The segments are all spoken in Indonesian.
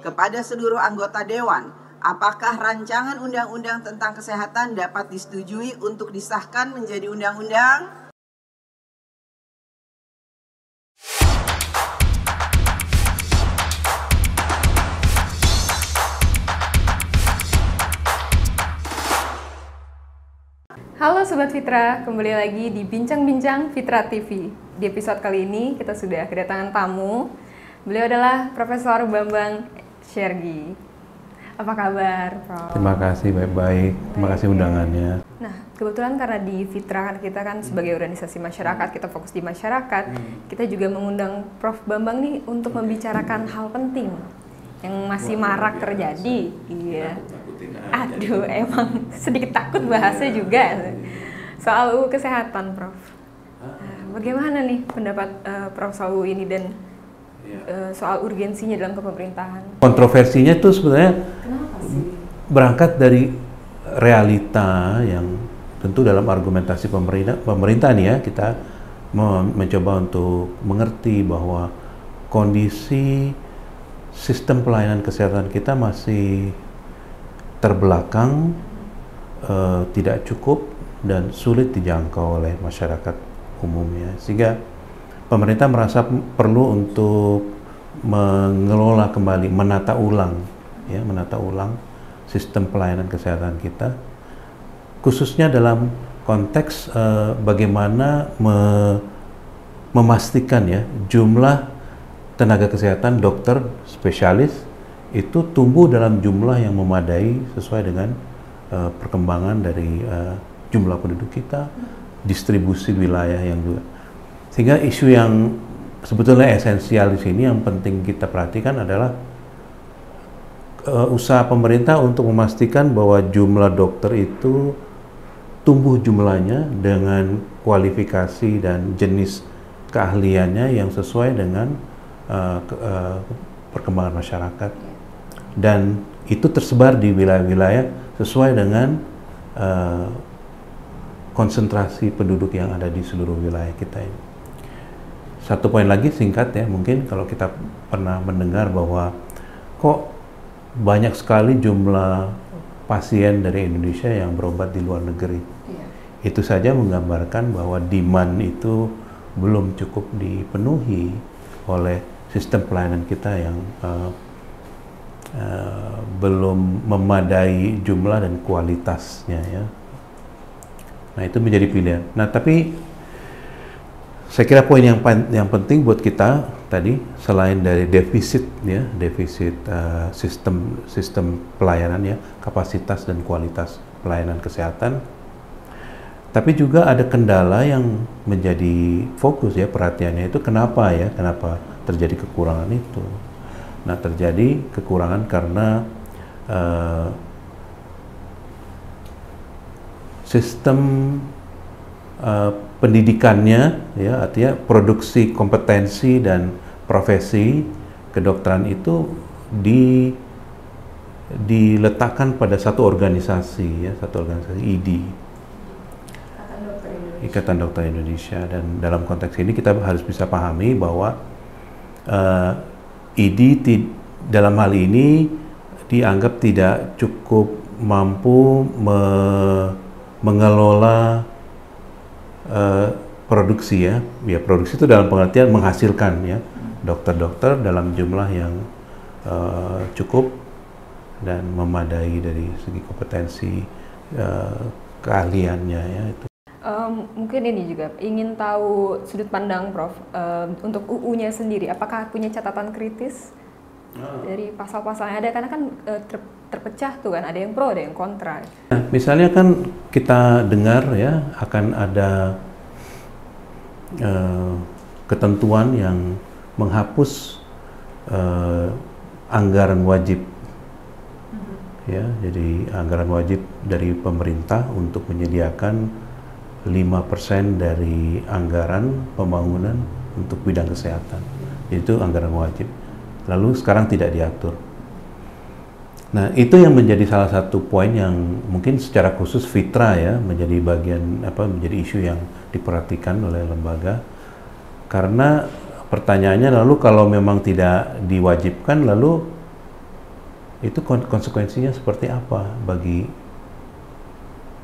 kepada seluruh anggota Dewan, apakah rancangan undang-undang tentang kesehatan dapat disetujui untuk disahkan menjadi undang-undang? Halo Sobat Fitra, kembali lagi di Bincang-Bincang Fitra TV. Di episode kali ini kita sudah kedatangan tamu. Beliau adalah Profesor Bambang Syergi. Apa kabar, Prof? Terima kasih, baik-baik. Terima kasih undangannya. Nah, kebetulan karena di Fitra kita kan sebagai organisasi masyarakat, kita fokus di masyarakat, kita juga mengundang Prof Bambang nih untuk membicarakan hal penting yang masih marak terjadi. Iya. Aduh, emang sedikit takut bahasnya juga soal UU Kesehatan, Prof. Bagaimana nih pendapat Prof soal UU ini dan soal urgensinya dalam kepemerintahan? Kontroversinya itu sebenarnya berangkat dari realita yang tentu dalam argumentasi pemerintah nih ya, kita mencoba untuk mengerti bahwa kondisi sistem pelayanan kesehatan kita masih terbelakang, tidak cukup dan sulit dijangkau oleh masyarakat umumnya, sehingga pemerintah merasa perlu untuk mengelola kembali, menata ulang sistem pelayanan kesehatan kita, khususnya dalam konteks bagaimana memastikan ya jumlah tenaga kesehatan, dokter, spesialis itu tumbuh dalam jumlah yang memadai sesuai dengan perkembangan dari jumlah penduduk kita, distribusi wilayah yang juga. Sehingga isu yang sebetulnya esensial di sini yang penting kita perhatikan adalah usaha pemerintah untuk memastikan bahwa jumlah dokter itu tumbuh jumlahnya dengan kualifikasi dan jenis keahliannya yang sesuai dengan perkembangan masyarakat. Dan itu tersebar di wilayah-wilayah sesuai dengan konsentrasi penduduk yang ada di seluruh wilayah kita ini. Satu poin lagi singkat ya, mungkin kalau kita pernah mendengar bahwa kok banyak sekali jumlah pasien dari Indonesia yang berobat di luar negeri. Itu saja menggambarkan bahwa demand itu belum cukup dipenuhi oleh sistem pelayanan kita yang belum memadai jumlah dan kualitasnya ya. Nah, itu menjadi pilihan. Nah, tapi saya kira poin yang penting buat kita tadi, selain dari defisit sistem pelayanan ya, kapasitas dan kualitas pelayanan kesehatan, tapi juga ada kendala yang menjadi fokus ya perhatiannya, itu kenapa terjadi kekurangan itu. Nah, terjadi kekurangan karena sistem pendidikannya ya, artinya produksi kompetensi dan profesi kedokteran itu diletakkan pada satu organisasi ya, ID, Ikatan Dokter Indonesia. Dan dalam konteks ini kita harus bisa pahami bahwa ID dalam hal ini dianggap tidak cukup mampu mengelola produksi ya. Produksi itu dalam pengertian menghasilkan ya dokter-dokter dalam jumlah yang cukup dan memadai dari segi kompetensi keahliannya ya itu. Mungkin ini juga ingin tahu sudut pandang Prof untuk UU-nya sendiri, apakah punya catatan kritis dari pasal-pasal yang ada, karena kan terpecah tuh kan, ada yang pro, ada yang kontra. Nah, misalnya kan kita dengar ya akan ada ketentuan yang menghapus anggaran wajib ya, jadi anggaran wajib dari pemerintah untuk menyediakan 5% dari anggaran pembangunan untuk bidang kesehatan. Itu anggaran wajib. Lalu sekarang tidak diatur. Nah, itu yang menjadi salah satu poin yang mungkin secara khusus Fitra ya menjadi bagian menjadi isu yang diperhatikan oleh lembaga. Karena pertanyaannya lalu kalau memang tidak diwajibkan, lalu itu konsekuensinya seperti apa bagi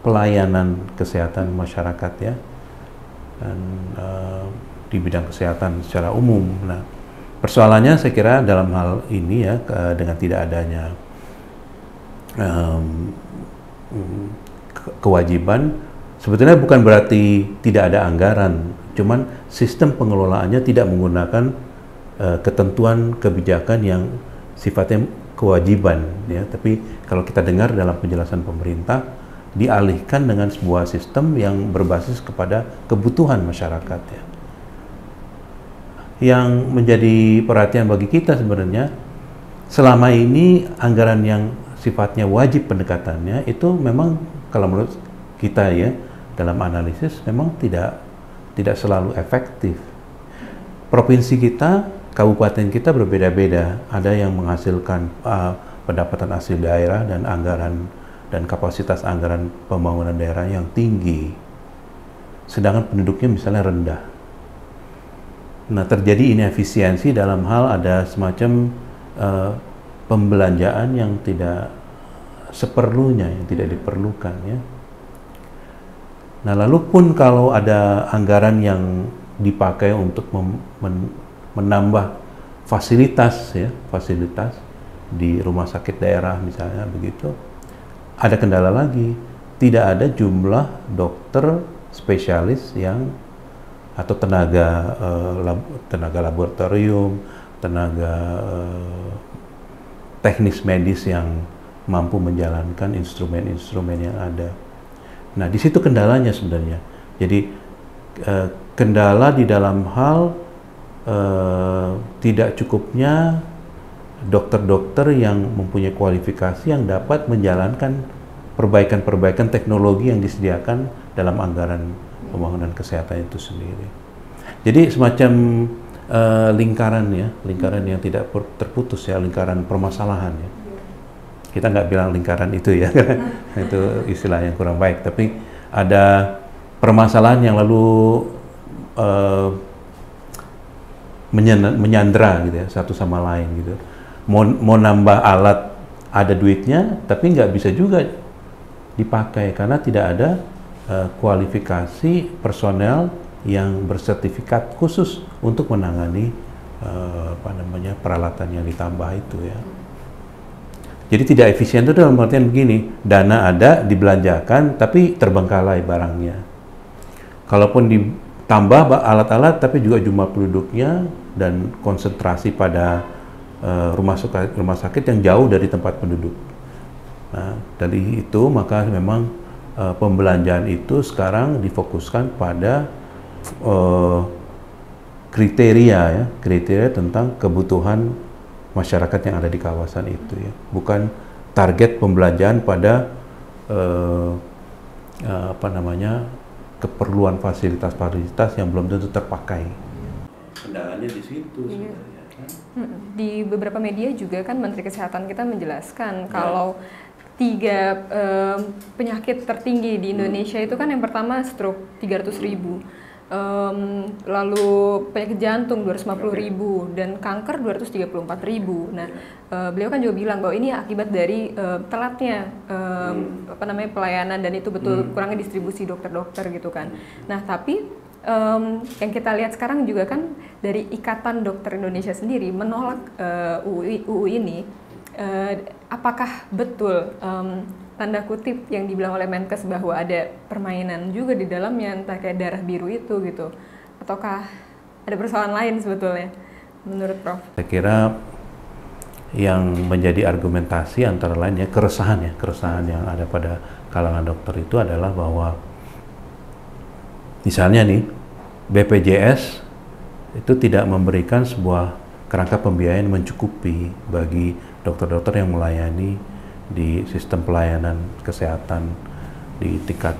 pelayanan kesehatan masyarakat ya, dan di bidang kesehatan secara umum. Nah, persoalannya saya kira dalam hal ini ya, dengan tidak adanya kewajiban, sebetulnya bukan berarti tidak ada anggaran, cuman sistem pengelolaannya tidak menggunakan ketentuan kebijakan yang sifatnya kewajiban ya. Tapi kalau kita dengar dalam penjelasan pemerintah, dialihkan dengan sebuah sistem yang berbasis kepada kebutuhan masyarakat ya. Yang menjadi perhatian bagi kita sebenarnya, selama ini anggaran yang sifatnya wajib pendekatannya itu memang kalau menurut kita ya, dalam analisis memang tidak selalu efektif. Provinsi kita, kabupaten kita berbeda-beda. Ada yang menghasilkan pendapatan asli daerah dan anggaran dan kapasitas anggaran pembangunan daerah yang tinggi, sedangkan penduduknya misalnya rendah. Nah, terjadi inefisiensi dalam hal ada semacam pembelanjaan yang tidak seperlunya, yang tidak diperlukan ya. Nah, lalu pun kalau ada anggaran yang dipakai untuk menambah fasilitas ya, fasilitas di rumah sakit daerah misalnya begitu, ada kendala lagi, tidak ada jumlah dokter spesialis yang atau tenaga laboratorium, tenaga teknis medis yang mampu menjalankan instrumen-instrumen yang ada. Nah, di situ kendalanya sebenarnya. Jadi kendala di dalam hal tidak cukupnya dokter-dokter yang mempunyai kualifikasi yang dapat menjalankan perbaikan-perbaikan teknologi yang disediakan dalam anggaran pembangunan kesehatan itu sendiri. Jadi semacam lingkaran ya, lingkaran yang tidak terputus ya, lingkaran permasalahan ya. Kita nggak bilang lingkaran itu ya, itu istilah yang kurang baik, tapi ada permasalahan yang lalu menyandra gitu ya, satu sama lain gitu. Mau nambah alat, ada duitnya, tapi nggak bisa juga dipakai karena tidak ada kualifikasi personel yang bersertifikat khusus untuk menangani peralatan yang ditambah itu ya. Jadi tidak efisien itu dalam artian begini, dana ada, dibelanjakan, tapi terbengkalai barangnya. Kalaupun ditambah alat-alat, tapi juga jumlah penduduknya dan konsentrasi pada rumah sakit yang jauh dari tempat penduduk. Nah, dari itu maka memang pembelanjaan itu sekarang difokuskan pada kriteria tentang kebutuhan masyarakat yang ada di kawasan itu ya, bukan target pembelanjaan pada keperluan fasilitas-fasilitas yang belum tentu terpakai. Kendalanya di situ sebenarnya kan. Di beberapa media juga kan Menteri Kesehatan kita menjelaskan kalau 3 penyakit tertinggi di Indonesia itu kan yang pertama stroke 300.000. Lalu penyakit jantung 250.000 dan kanker 234.000. Nah, beliau kan juga bilang bahwa ini akibat dari telatnya pelayanan dan itu betul kurangnya distribusi dokter-dokter gitu kan. Nah, tapi yang kita lihat sekarang juga kan dari Ikatan Dokter Indonesia sendiri menolak UU ini. Apakah betul tanda kutip yang dibilang oleh Menkes bahwa ada permainan juga di dalamnya, entah kayak darah biru itu gitu, ataukah ada persoalan lain sebetulnya menurut Prof? Saya kira yang menjadi argumentasi antara lain ya keresahan yang ada pada kalangan dokter itu adalah bahwa misalnya nih BPJS itu tidak memberikan sebuah kerangka pembiayaan mencukupi bagi dokter-dokter yang melayani di sistem pelayanan kesehatan di tingkat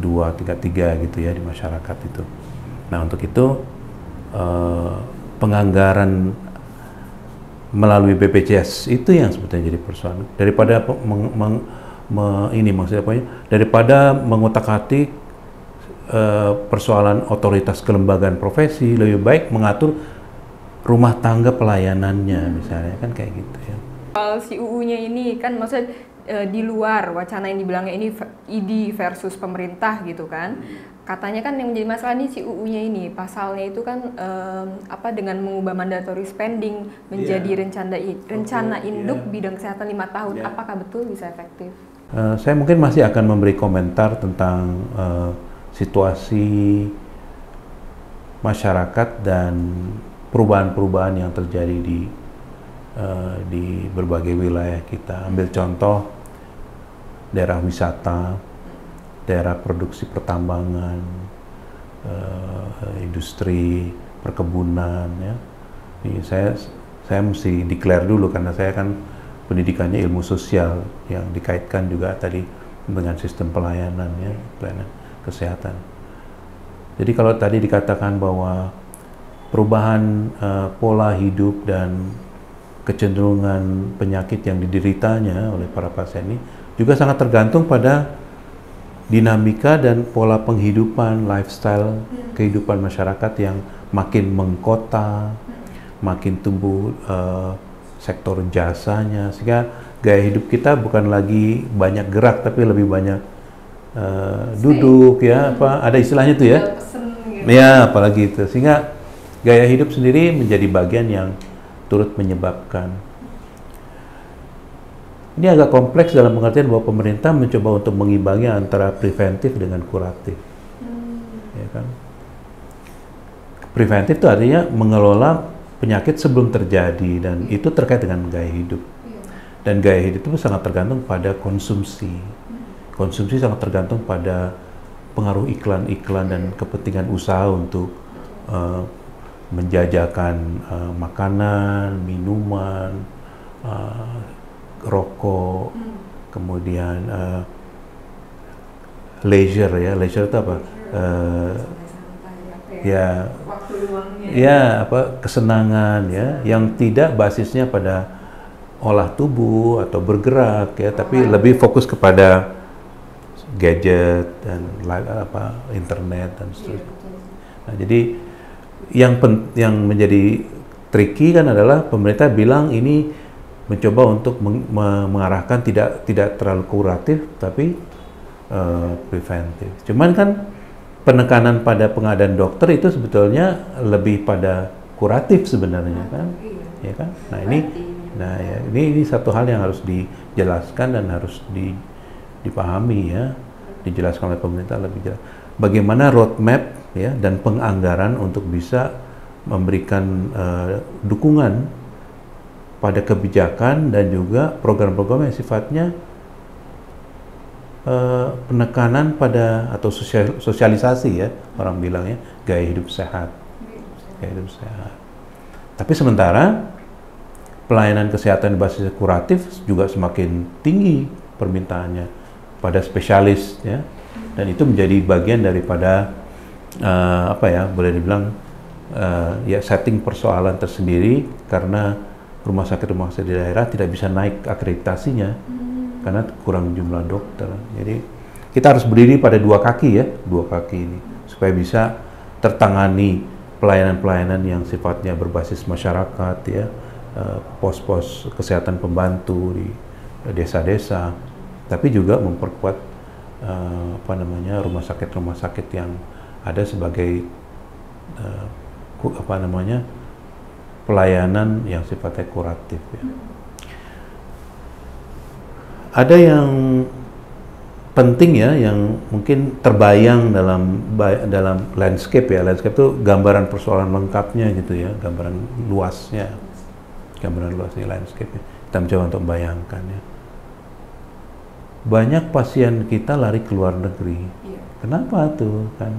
2, tingkat 3 gitu ya di masyarakat itu. Nah, untuk itu penganggaran melalui BPJS itu yang sebetulnya jadi persoalan daripada daripada mengotak-atik persoalan otoritas kelembagaan profesi, lebih baik mengatur rumah tangga pelayanannya misalnya kan kayak gitu ya. Soal si UU-nya ini kan maksudnya di luar wacana yang dibilangnya ini ID versus pemerintah gitu kan. Katanya kan yang menjadi masalah nih si UU-nya ini, pasalnya itu kan dengan mengubah mandatory spending menjadi rencana induk bidang kesehatan 5 tahun. Apakah betul bisa efektif? Saya mungkin masih akan memberi komentar tentang situasi masyarakat dan perubahan-perubahan yang terjadi di berbagai wilayah kita. Ambil contoh daerah wisata, daerah produksi pertambangan, industri perkebunan. Ya. Ini saya mesti declare dulu karena saya kan pendidikannya ilmu sosial yang dikaitkan juga tadi dengan sistem pelayanan, ya, pelayanan kesehatan. Jadi kalau tadi dikatakan bahwa perubahan pola hidup dan kecenderungan penyakit yang dideritanya oleh para pasien ini juga sangat tergantung pada dinamika dan pola penghidupan, lifestyle, kehidupan masyarakat yang makin mengkota, makin tumbuh sektor jasanya, sehingga gaya hidup kita bukan lagi banyak gerak tapi lebih banyak duduk, ya, ada istilahnya tuh ya, ya apalagi itu, sehingga gaya hidup sendiri menjadi bagian yang turut menyebabkan. Ini agak kompleks dalam pengertian bahwa pemerintah mencoba untuk mengimbangi antara preventif dengan kuratif. Ya kan? Preventif itu artinya mengelola penyakit sebelum terjadi, dan itu terkait dengan gaya hidup. Dan gaya hidup itu sangat tergantung pada konsumsi. Konsumsi sangat tergantung pada pengaruh iklan-iklan dan kepentingan usaha untuk menjajakan makanan, minuman, rokok, kemudian leisure, ya, leisure itu apa? Kesenangan, ya, yang tidak basisnya pada olah tubuh atau bergerak, ya, tapi lebih fokus kepada gadget dan internet dan seterusnya. Nah, jadi yang menjadi tricky kan adalah pemerintah bilang ini mencoba untuk mengarahkan tidak terlalu kuratif tapi preventif. Cuman kan penekanan pada pengadaan dokter itu sebetulnya lebih pada kuratif sebenarnya kan, ya kan. Ini satu hal yang harus dijelaskan dan harus dipahami, ya, dijelaskan oleh pemerintah lebih jelas. Bagaimana roadmap, ya, dan penganggaran untuk bisa memberikan dukungan pada kebijakan dan juga program-program yang sifatnya penekanan pada atau sosialisasi, ya, orang bilangnya gaya hidup sehat. Gaya hidup sehat. Tapi sementara pelayanan kesehatan berbasis kuratif juga semakin tinggi permintaannya pada spesialis, ya, dan itu menjadi bagian daripada boleh dibilang setting persoalan tersendiri karena rumah sakit di daerah tidak bisa naik akreditasinya karena kurang jumlah dokter. Jadi kita harus berdiri pada dua kaki ini supaya bisa tertangani pelayanan-pelayanan yang sifatnya berbasis masyarakat, ya, pos-pos kesehatan pembantu di desa-desa, tapi juga memperkuat rumah sakit yang ada sebagai pelayanan yang sifatnya kuratif, ya. Ada yang penting, ya, yang mungkin terbayang dalam landscape, ya. Landscape itu gambaran persoalan lengkapnya gitu, ya, gambaran luasnya landscape. Kita mencoba untuk membayangkan, ya. Banyak pasien kita lari ke luar negeri. Kenapa tuh, kan?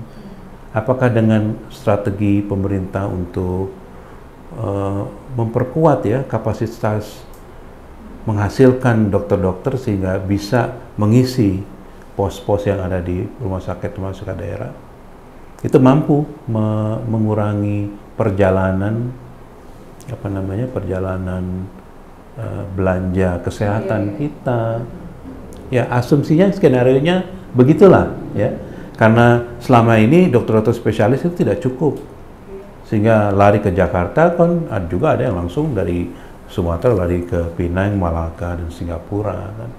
Apakah dengan strategi pemerintah untuk memperkuat, ya, kapasitas menghasilkan dokter-dokter sehingga bisa mengisi pos-pos yang ada di rumah sakit daerah, itu mampu mengurangi perjalanan belanja kesehatan kita. Ya, asumsinya, skenario-nya begitulah, ya. Karena selama ini dokter-dokter spesialis itu tidak cukup. Sehingga lari ke Jakarta kan juga ada yang langsung dari Sumatera lari ke Penang, Malaka, dan Singapura kan.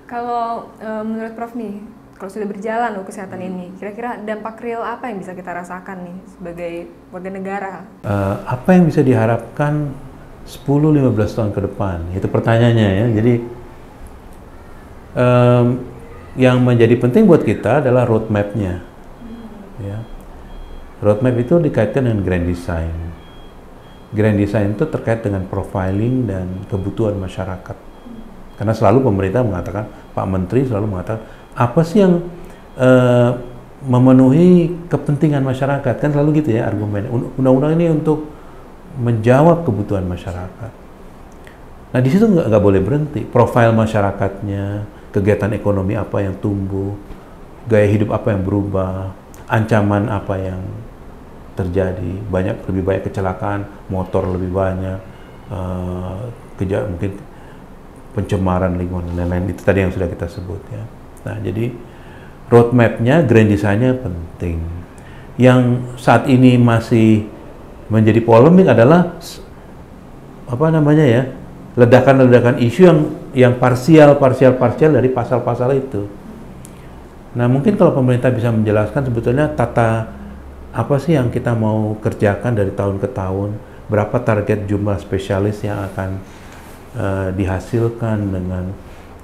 Kalau menurut Prof nih, kalau sudah berjalan kesehatan ini, kira-kira dampak real apa yang bisa kita rasakan nih sebagai warga negara? Apa yang bisa diharapkan 10-15 tahun ke depan? Itu pertanyaannya ya. Jadi yang menjadi penting buat kita adalah roadmap-nya. Ya. Roadmap itu dikaitkan dengan grand design. Grand design itu terkait dengan profiling dan kebutuhan masyarakat. Karena selalu pemerintah mengatakan, Pak Menteri selalu mengatakan, apa sih yang memenuhi kepentingan masyarakat? Kan selalu gitu ya argumennya. Undang-undang ini untuk menjawab kebutuhan masyarakat. Nah di situ nggak boleh berhenti. Profil masyarakatnya, kegiatan ekonomi apa yang tumbuh, gaya hidup apa yang berubah, ancaman apa yang terjadi, lebih banyak kecelakaan, motor lebih banyak, mungkin pencemaran lingkungan dan lain-lain, itu tadi yang sudah kita sebut ya. Nah jadi roadmap-nya, grand design-nya penting. Yang saat ini masih menjadi polemik adalah apa namanya ya, ledakan-ledakan isu yang parsial dari pasal-pasal itu. Nah mungkin kalau pemerintah bisa menjelaskan sebetulnya apa sih yang kita mau kerjakan dari tahun ke tahun, berapa target jumlah spesialis yang akan dihasilkan dengan,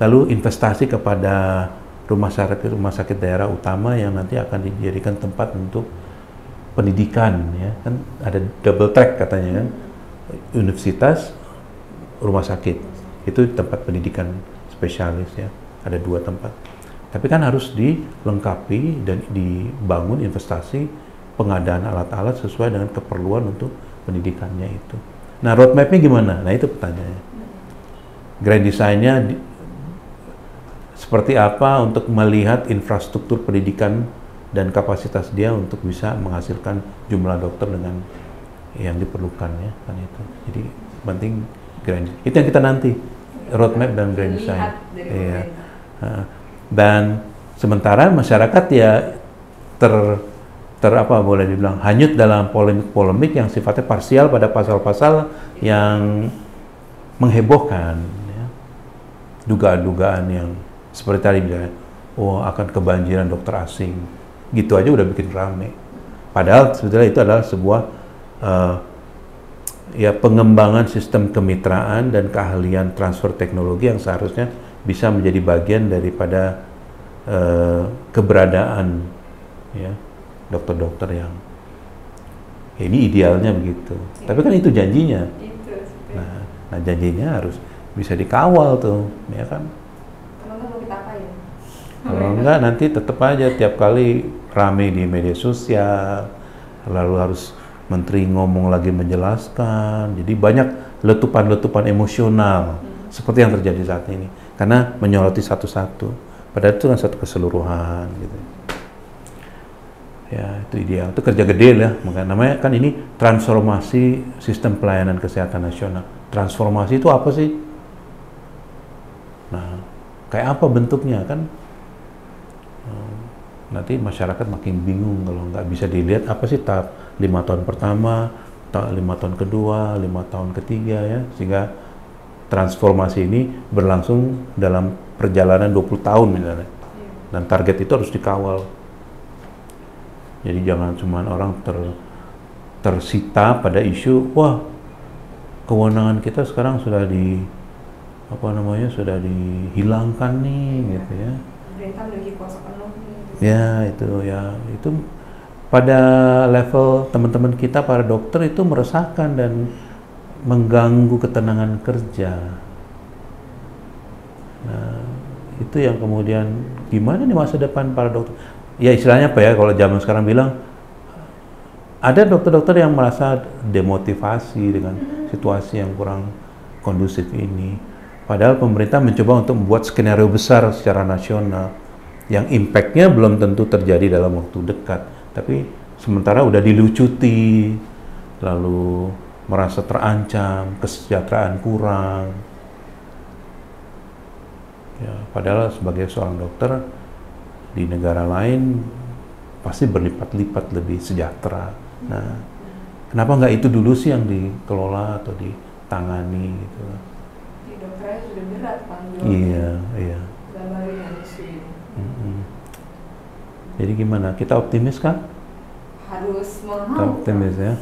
lalu investasi kepada rumah sakit daerah utama yang nanti akan dijadikan tempat untuk pendidikan ya, kan ada double track katanya kan, universitas, rumah sakit, itu tempat pendidikan spesialis ya, ada 2 tempat. Tapi kan harus dilengkapi dan dibangun investasi pengadaan alat-alat sesuai dengan keperluan untuk pendidikannya itu. Nah roadmap-nya gimana? Nah itu pertanyaannya. Grand design-nya seperti apa untuk melihat infrastruktur pendidikan dan kapasitas dia untuk bisa menghasilkan jumlah dokter dengan yang diperlukan ya kan itu. Jadi penting itu yang kita nanti roadmap dan grand design. Iya. Dan sementara masyarakat ya apa boleh dibilang hanyut dalam polemik yang sifatnya parsial pada pasal-pasal yang menghebohkan ya. Dugaan-dugaan yang seperti tadi misalnya akan kebanjiran dokter asing, gitu aja udah bikin rame. Padahal sebetulnya itu adalah sebuah ya pengembangan sistem kemitraan dan keahlian transfer teknologi yang seharusnya bisa menjadi bagian daripada keberadaan ya dokter-dokter yang ya ini idealnya begitu. Tapi kan itu janjinya. Nah janjinya harus bisa dikawal tuh, ya kan? Kalau enggak nanti tetap aja tiap kali rame di media sosial, lalu harus menteri ngomong lagi menjelaskan, jadi banyak letupan-letupan emosional seperti yang terjadi saat ini, karena menyoroti satu-satu, padahal itu kan satu keseluruhan gitu. Ya itu ideal, itu kerja gede lah, makanya namanya kan ini transformasi sistem pelayanan kesehatan nasional. Transformasi itu apa sih? Nah, kayak apa bentuknya kan? Nanti masyarakat makin bingung kalau nggak bisa dilihat apa sih tahap 5 tahun pertama, 5 tahun kedua, 5 tahun ketiga ya, sehingga transformasi ini berlangsung dalam perjalanan 20 tahun misalnya. Dan target itu harus dikawal. Jadi jangan cuma orang tersita pada isu, wah kewenangan kita sekarang sudah sudah dihilangkan nih gitu ya. Pemerintah memiliki kuasa penuh. Ya itu pada level teman-teman kita para dokter itu meresahkan dan mengganggu ketenangan kerja. Nah, itu yang kemudian gimana nih masa depan para dokter? Ya istilahnya apa ya, kalau zaman sekarang bilang ada dokter-dokter yang merasa demotivasi dengan situasi yang kurang kondusif ini. Padahal pemerintah mencoba untuk membuat skenario besar secara nasional yang impact-nya belum tentu terjadi dalam waktu dekat, tapi sementara udah dilucuti, lalu merasa terancam, kesejahteraan kurang. Ya, padahal sebagai seorang dokter di negara lain pasti berlipat-lipat lebih sejahtera. Nah, kenapa nggak itu dulu sih yang dikelola atau tangani gitu. Di dokternya sudah berat Pak. Iya, iya. Jadi gimana? Kita optimis kan? Harus Kita mau. optimis ya.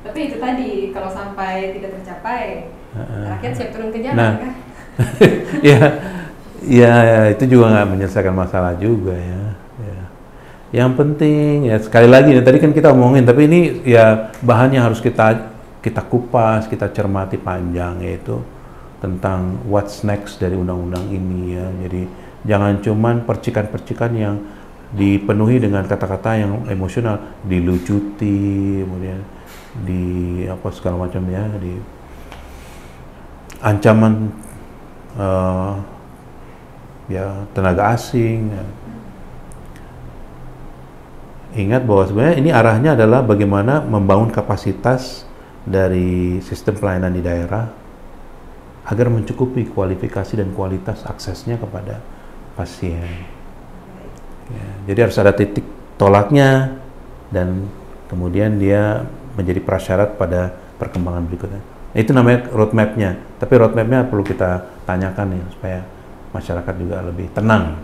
Tapi itu tadi kalau sampai tidak tercapai, rakyat siap turun ke jalan Nah, kan? ya, ya itu juga nggak menyelesaikan masalah juga ya. Ya. Yang penting ya sekali lagi tadi kan kita omongin, tapi ini ya bahannya harus kita kupas, kita cermati panjang, yaitu tentang what's next dari undang-undang ini ya. Jadi jangan cuman percikan-percikan yang dipenuhi dengan kata-kata yang emosional, dilucuti, kemudian di apa segala macam ya, di ancaman ya tenaga asing. Ya. Ingat bahwa sebenarnya ini arahnya adalah bagaimana membangun kapasitas dari sistem pelayanan di daerah agar mencukupi kualifikasi dan kualitas aksesnya kepada pasien. Ya, jadi harus ada titik tolaknya dan kemudian dia menjadi prasyarat pada perkembangan berikutnya. Itu namanya roadmap-nya. Tapi roadmap-nya perlu kita tanyakan ya supaya masyarakat juga lebih tenang.